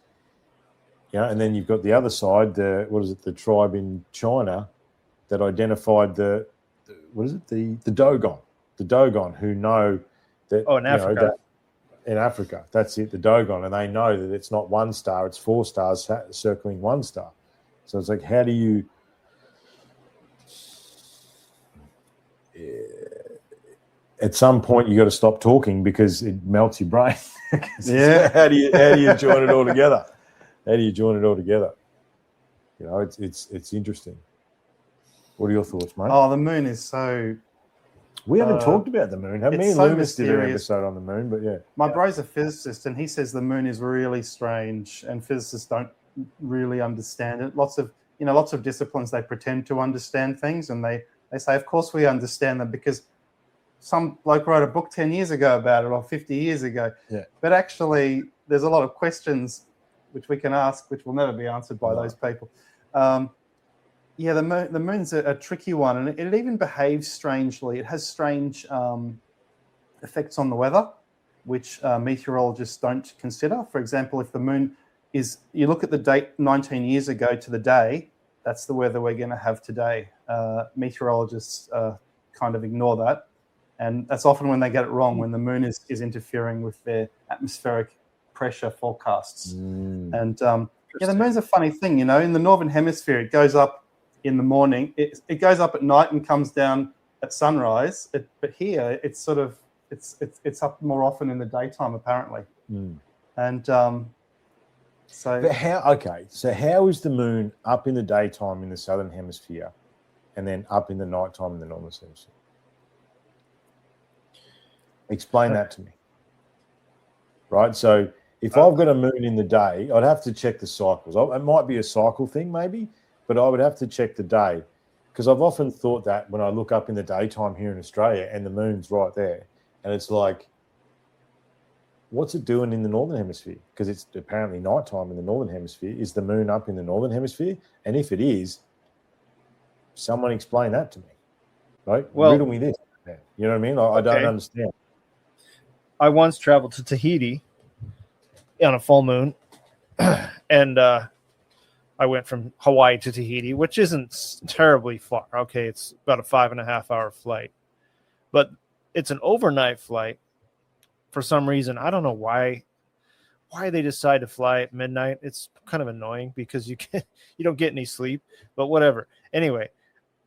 you know, and then you've got the other side, the tribe in China that identified the Dogon, who know that, in Africa. In Africa, that's it, the Dogon, and they know that it's not one star, it's 4 stars circling one star. So it's like, how do you at some point you got to stop talking because it melts your brain. Yeah. How do you join it all together? How do you join it all together? You know, it's interesting. What are your thoughts, mate? Oh, the moon is so... We haven't talked about the moon. Me and so Leumas did an mysterious. episode on the moon, but yeah. My bro's a physicist, and he says the moon is really strange, and physicists don't really understand it. Lots of disciplines, they pretend to understand things, and they say, of course we understand them because some bloke wrote a book 10 years ago about it, or 50 years ago. Yeah. But actually, there's a lot of questions which we can ask, which will never be answered by those people. Yeah, the moon's a tricky one, and it even behaves strangely. It has strange effects on the weather, which meteorologists don't consider. For example, if the moon is, you look at the date 19 years ago to the day, that's the weather we're going to have today. Meteorologists kind of ignore that, and that's often when they get it wrong, when the moon is interfering with their atmospheric pressure forecasts. And yeah, the moon's a funny thing, you know. In the northern hemisphere, it goes up in the morning. It goes up at night and comes down at sunrise. But here, it's sort of it's up more often in the daytime, apparently. And so. But how is the moon up in the daytime in the southern hemisphere, and then up in the nighttime in the northern hemisphere? Explain that to me. Right, so if I've got a moon in the day, I'd have to check the cycles. It might be a cycle thing, maybe, but I would have to check the day, because I've often thought that when I look up in the daytime here in Australia and the moon's right there, and it's like, what's it doing in the northern hemisphere? Because it's apparently nighttime in the northern hemisphere. Is the moon up in the northern hemisphere? And if it is, someone explain that to me. Right? Well, riddle me this. You know what I mean? I don't understand. I once traveled to Tahiti on a full moon, and I went from Hawaii to Tahiti, which isn't terribly far. Okay, it's about a 5.5 hour flight, but it's an overnight flight. For some reason, I don't know why they decide to fly at midnight. It's kind of annoying because you don't get any sleep, but whatever. Anyway,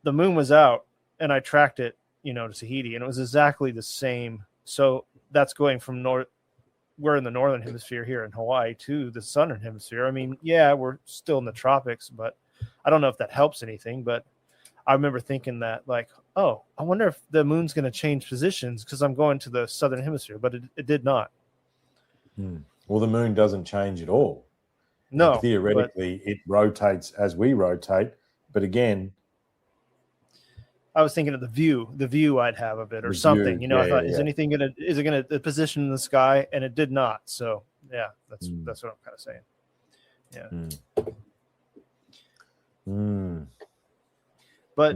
the moon was out, and I tracked it, to Tahiti, and it was exactly the same. So that's going from we're in the northern hemisphere here in Hawaii to the southern hemisphere. I mean, yeah, we're still in the tropics, but I don't know if that helps anything. But I remember thinking that, like, oh, I wonder if the moon's going to change positions because I'm going to the southern hemisphere, but it did not. Well, the moon doesn't change at all. No. And theoretically, it rotates as we rotate. But again, I was thinking of the view I'd have of it or something. I thought, is it going to position in the sky? And it did not. So yeah, that's what I'm kind of saying. Yeah. But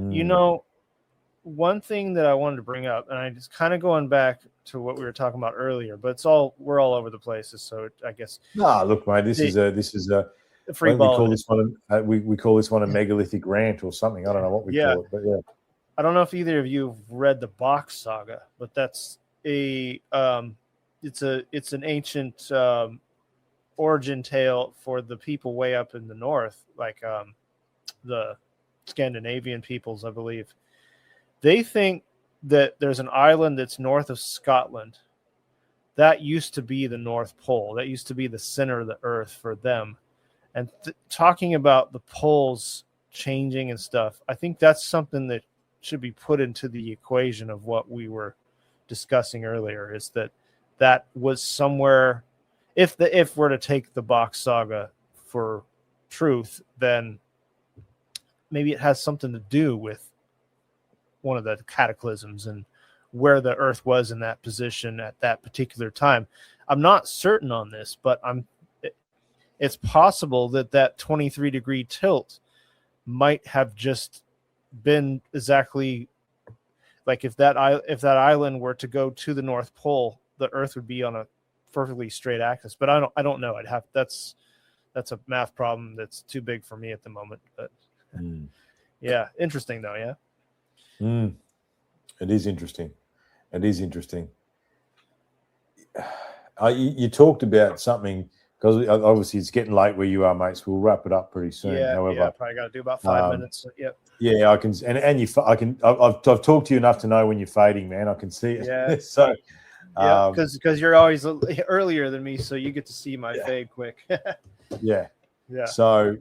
one thing that I wanted to bring up, and I just kind of going back to what we were talking about earlier, but we're all over the places. So I guess. No, look, mate, this is a free ball. We call this one a megalithic rant or something. I don't know what we call it, but yeah. I don't know if either of you have read the Box Saga, but that's it's an ancient origin tale for the people way up in the north, like the Scandinavian peoples, I believe. They think that there's an island that's north of Scotland. That used to be the North Pole. That used to be the center of the earth for them. And talking about the poles changing and stuff, I think that's something that should be put into the equation of what we were discussing earlier, is that was somewhere, if we're to take the box saga for truth, then maybe it has something to do with one of the cataclysms and where the earth was in that position at that particular time. I'm not certain on this, but it's possible that 23-degree tilt might have just been exactly like if that island were to go to the North Pole, the earth would be on a perfectly straight axis. But I don't know. That's a math problem that's too big for me at the moment. But yeah, interesting though. Yeah. It is interesting. It is interesting. You talked about something, because obviously it's getting late where you are, mates. We'll wrap it up pretty soon. Yeah, However, I probably got to do about 5 minutes. Yep. Yeah, I can, and I've talked to you enough to know when you're fading, man. I can see it. Yeah. So, yeah, because you're always earlier than me, so you get to see my fade quick. Yeah. So,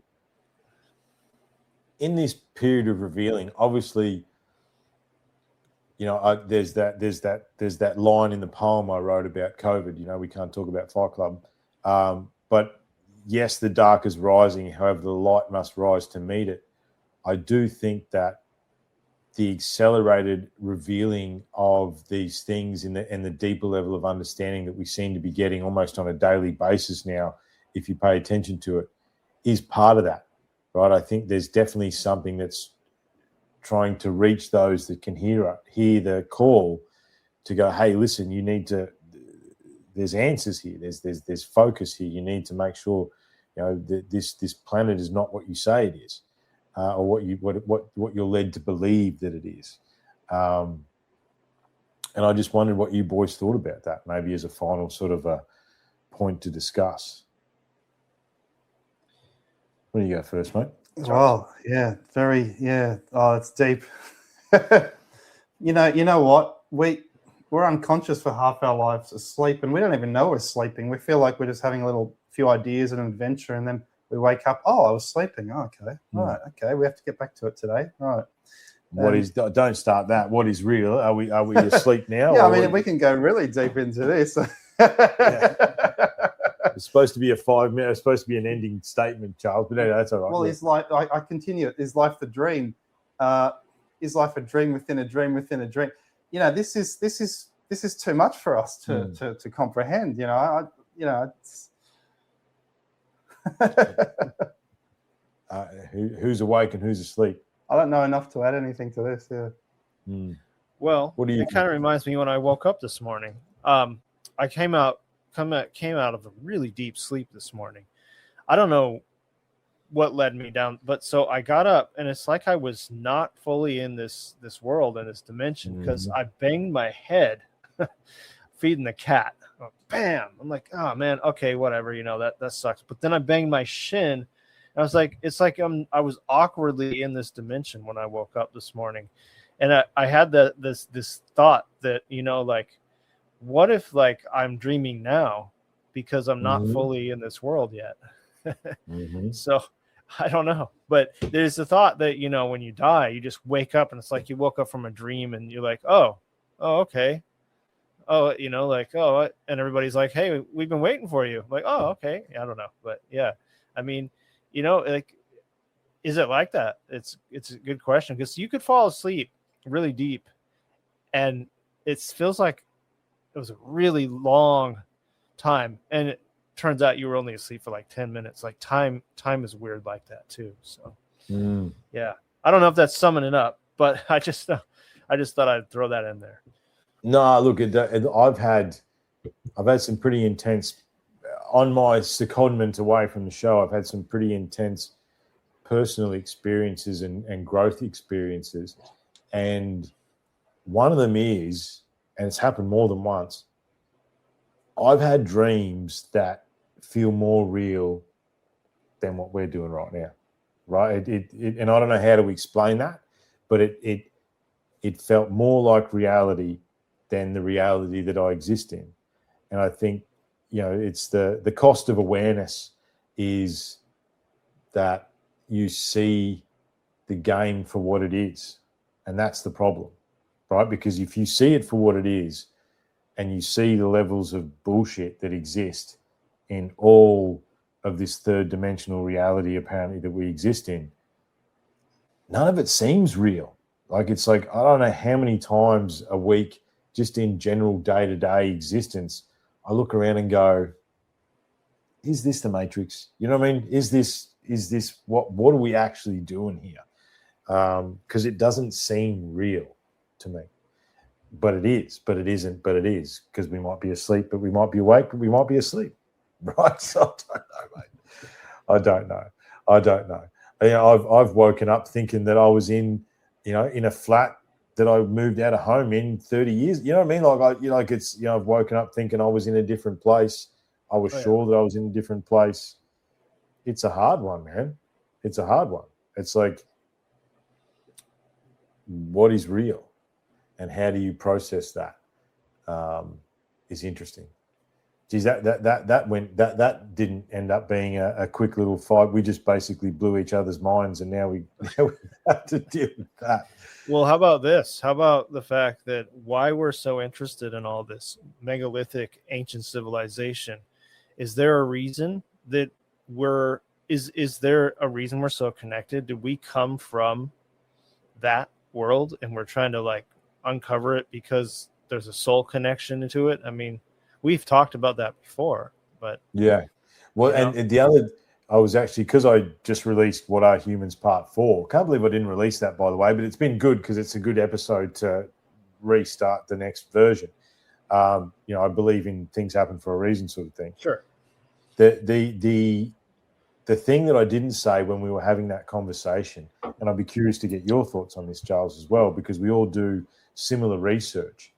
in this period of revealing, obviously, you know, there's that line in the poem I wrote about COVID. You know, we can't talk about Fight Club, but yes, the dark is rising. However, the light must rise to meet it. I do think that the accelerated revealing of these things and the deeper level of understanding that we seem to be getting almost on a daily basis now, if you pay attention to it, is part of that, right? I think there's definitely something that's trying to reach those that can hear the call to go, hey, listen, you need to, there's answers here. There's focus here. You need to make sure, you know, that this planet is not what you say it is, or what you're led to believe that it is. And I just wondered what you boys thought about that, maybe as a final sort of a point to discuss. Where do you go first, mate? Well, yeah, Oh, it's deep. You know what? We're unconscious for half our lives asleep, and we don't even know we're sleeping. We feel like we're just having a few ideas and adventure, and then we wake up. Oh, I was sleeping. Oh, okay, all right, okay. We have to get back to it today. All right. What is? Don't start that. What is real? Are we asleep now? Yeah, I mean, we can go really deep into this. It's supposed to be a 5 minute. It's supposed to be an ending statement, Charles. But anyway, that's all right. Well, it's like I continue. Is life the dream? Is life a dream within a dream within a dream? You know, this is too much for us to comprehend. You know, It's who's awake and who's asleep? I don't know enough to add anything to this. Yeah. Well, it kind of reminds me when I woke up this morning. I came out of a really deep sleep this morning. I don't know what led me down, but so I got up, and it's like I was not fully in this world and this dimension, because I banged my head feeding the cat. Bam! I'm like, oh man, okay, whatever, you know, that sucks. But then I banged my shin. I was like, it's like I was awkwardly in this dimension when I woke up this morning, and I had this thought that, you know, like, what if like I'm dreaming now because I'm not fully in this world yet? So I don't know, but there's the thought that, you know, when you die, you just wake up and it's like you woke up from a dream, and you're like, oh, okay. Oh, you know, like, oh, and everybody's like, hey, we've been waiting for you. I'm like, oh, okay. I don't know. But yeah, I mean, you know, like, is it like that? It's a good question, because you could fall asleep really deep, and it feels like it was a really long time, and it turns out you were only asleep for like 10 minutes. Like time is weird like that too. So yeah, I don't know if that's summing it up, but I just thought I'd throw that in there. No, look, I've had some pretty intense, on my secondment away from the show, I've had some pretty intense personal experiences and growth experiences. And one of them is, and it's happened more than once, I've had dreams that feel more real than what we're doing right now, right? And I don't know how to explain that, but it felt more like reality than the reality that I exist in. And I think, you know, it's the cost of awareness is that you see the game for what it is. And that's the problem, right? Because if you see it for what it is, and you see the levels of bullshit that exist in all of this third dimensional reality, apparently, that we exist in, none of it seems real. Like, it's like, I don't know how many times a week, just in general day-to-day existence, I look around and go, is this the Matrix? You know what I mean? Is this what are we actually doing here? Because it doesn't seem real to me. But it is, but it isn't, but it is, because we might be asleep, but we might be awake, but we might be asleep, right? So I don't know, mate. I don't know. You know, I've woken up thinking that I was in a flat that I moved out of home in 30 years. You know what I mean? Like, I've woken up thinking I was in a different place. I was sure that I was in a different place. It's a hard one, man. It's a hard one. It's like, what is real? And how do you process that? Is interesting. Geez, that didn't end up being a quick little fight. We just basically blew each other's minds, and now we have to deal with that. Well, how about this? How about the fact that why we're so interested in all this megalithic ancient civilization? Is there a reason that is there a reason we're so connected? Did we come from that world and we're trying to like uncover it because there's a soul connection to it? I mean, we've talked about that before, but yeah. Well, and the other, I was actually, because I just released What Are Humans Part 4. Can't believe I didn't release that, by the way, but it's been good because it's a good episode to restart the next version. I believe in things happen for a reason, sort of thing. Sure. The thing that I didn't say when we were having that conversation, and I'd be curious to get your thoughts on this, Charles, as well, because we all do similar research.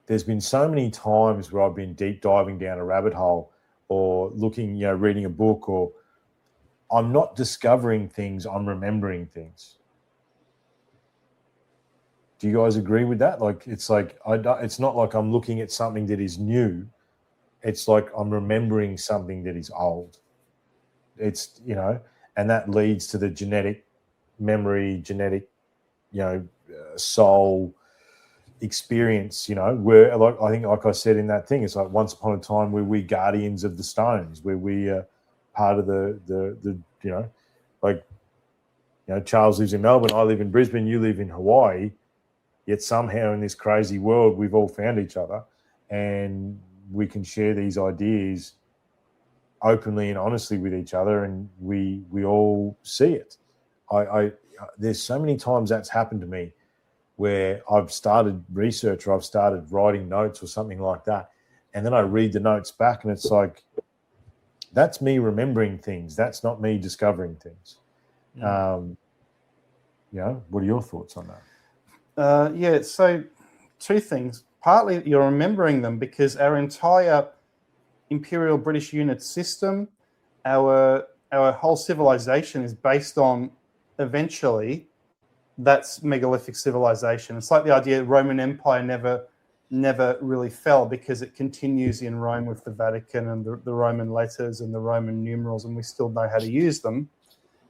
There's been so many times where I've been deep diving down a rabbit hole or looking, reading a book, or I'm not discovering things, I'm remembering things. Do you guys agree with that? Like, it's like, it's not like I'm looking at something that is new. It's like I'm remembering something that is old. It's, and that leads to the genetic memory, soul experience, where, like, I think, like I said in that thing, it's like once upon a time where we guardians of the stones, where we are part of the Charles lives in Melbourne, I live in Brisbane, you live in Hawaii, yet somehow in this crazy world we've all found each other and we can share these ideas openly and honestly with each other, and we all see it. There's so many times that's happened to me where I've started research or I've started writing notes or something like that, and then I read the notes back and it's like, that's me remembering things. That's not me discovering things. What are your thoughts on that? So two things. Partly you're remembering them because our entire Imperial British unit system, our whole civilization is based on, eventually, that's megalithic civilization. It's like the idea that Roman Empire never really fell because it continues in Rome with the Vatican and the Roman letters and the Roman numerals, and we still know how to use them.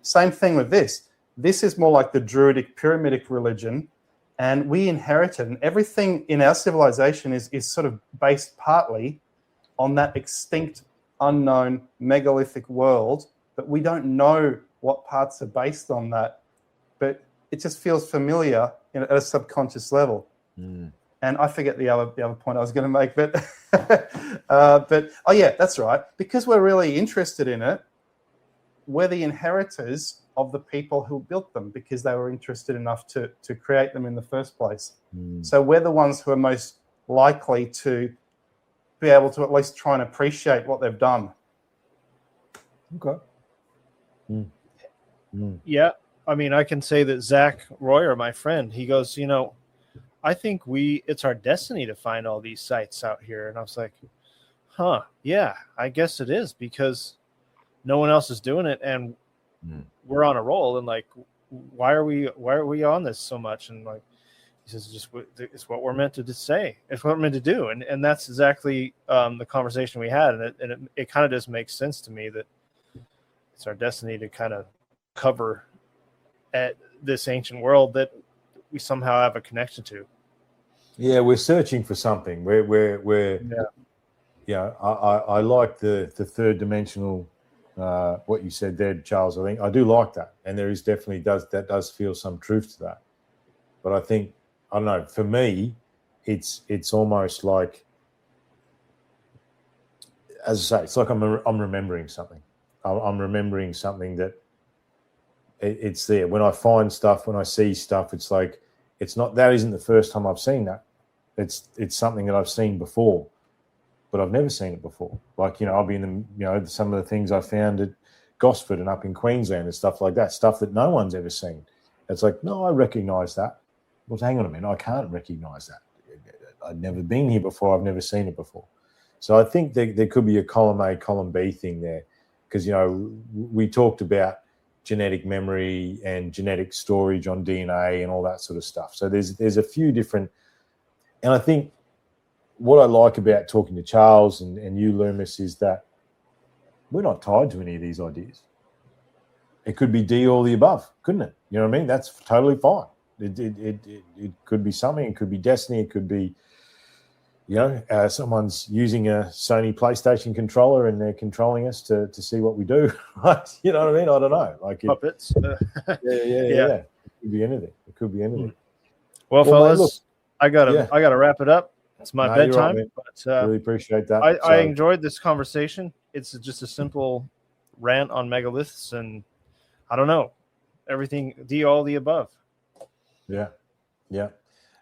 Same thing with this. This is more like the Druidic pyramidic religion, and we inherited, and everything in our civilization is sort of based partly on that extinct, unknown megalithic world, but we don't know what parts are based on that, but it just feels familiar at a subconscious level. And I forget the other point I was going to make, but that's right. Because we're really interested in it, we're the inheritors of the people who built them because they were interested enough to create them in the first place. So we're the ones who are most likely to be able to at least try and appreciate what they've done. Okay. Yeah, I mean, I can say that Zach Royer, my friend, he goes, I think it's our destiny to find all these sites out here. And I was like, yeah, I guess it is, because no one else is doing it and we're on a roll. And like, why are we on this so much? And like, he says, it's what we're meant to say. It's what we're meant to do. And that's exactly the conversation we had. And it kind of just makes sense to me that it's our destiny to kind of cover at this ancient world that we somehow have a connection to. Yeah, we're searching for something. We're Yeah. I like the third dimensional. What you said there, Charles. I think I do like that, and there is definitely does feel some truth to that. But I think, I don't know. For me, it's almost like, as I say, it's like I'm remembering something. I'm remembering something that it's there. When I find stuff, when I see stuff, it's like that isn't the first time I've seen that. It's something that I've seen before, but I've never seen it before. Like, I'll be in some of the things I found at Gosford and up in Queensland and stuff like that, stuff that no one's ever seen. It's like, no, I recognise that. Well, hang on a minute, I can't recognise that. I've never been here before. I've never seen it before. So I think there could be a column A, column B thing there, because, we talked about genetic memory and genetic storage on DNA and all that sort of stuff. So there's a few different, and I think what I like about talking to Charles and you, Leumas, is that we're not tied to any of these ideas. It could be D, all the above, couldn't it? You know what I mean? That's totally fine. It could be something. It could be destiny. It could be, someone's using a Sony PlayStation controller and they're controlling us to see what we do. You know what I mean? I don't know. Like Puppets. Yeah. It could be anything. It could be anything. Well, fellas, mate, look, I gotta wrap it up. It's my bedtime. Right, but really appreciate that. I enjoyed this conversation. It's just a simple rant on megaliths, and I don't know, everything, all the above. Yeah,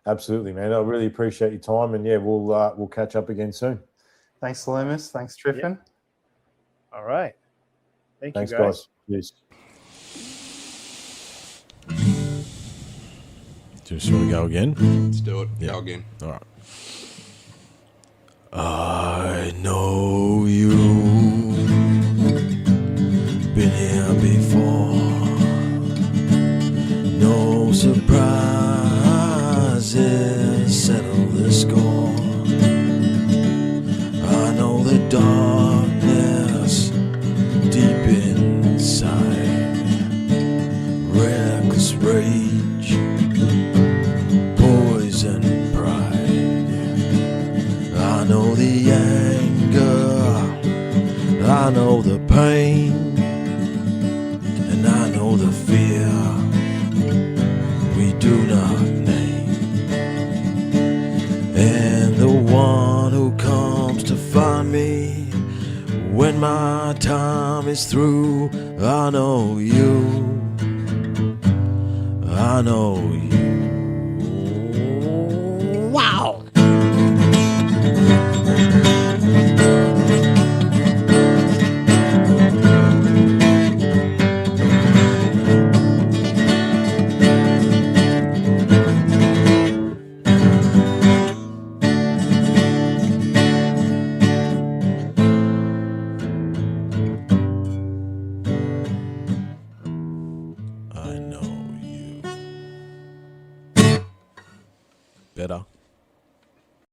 absolutely, man. I really appreciate your time, and we'll catch up again soon. Thanks, Leumas. Thanks, Triffin. Yeah. All right. Thanks, you guys. Cheers. Just want to go again? Let's do it. Yeah. Go again. All right. I know you been here before. No surprises settle the score. I know the darkness deep inside. Reckless rage, poison pride. I know the anger, I know the pain, and I know the fear we do not name. And the one who comes to find me when my time is through, I know you, I know you. Wow! I know you. Better.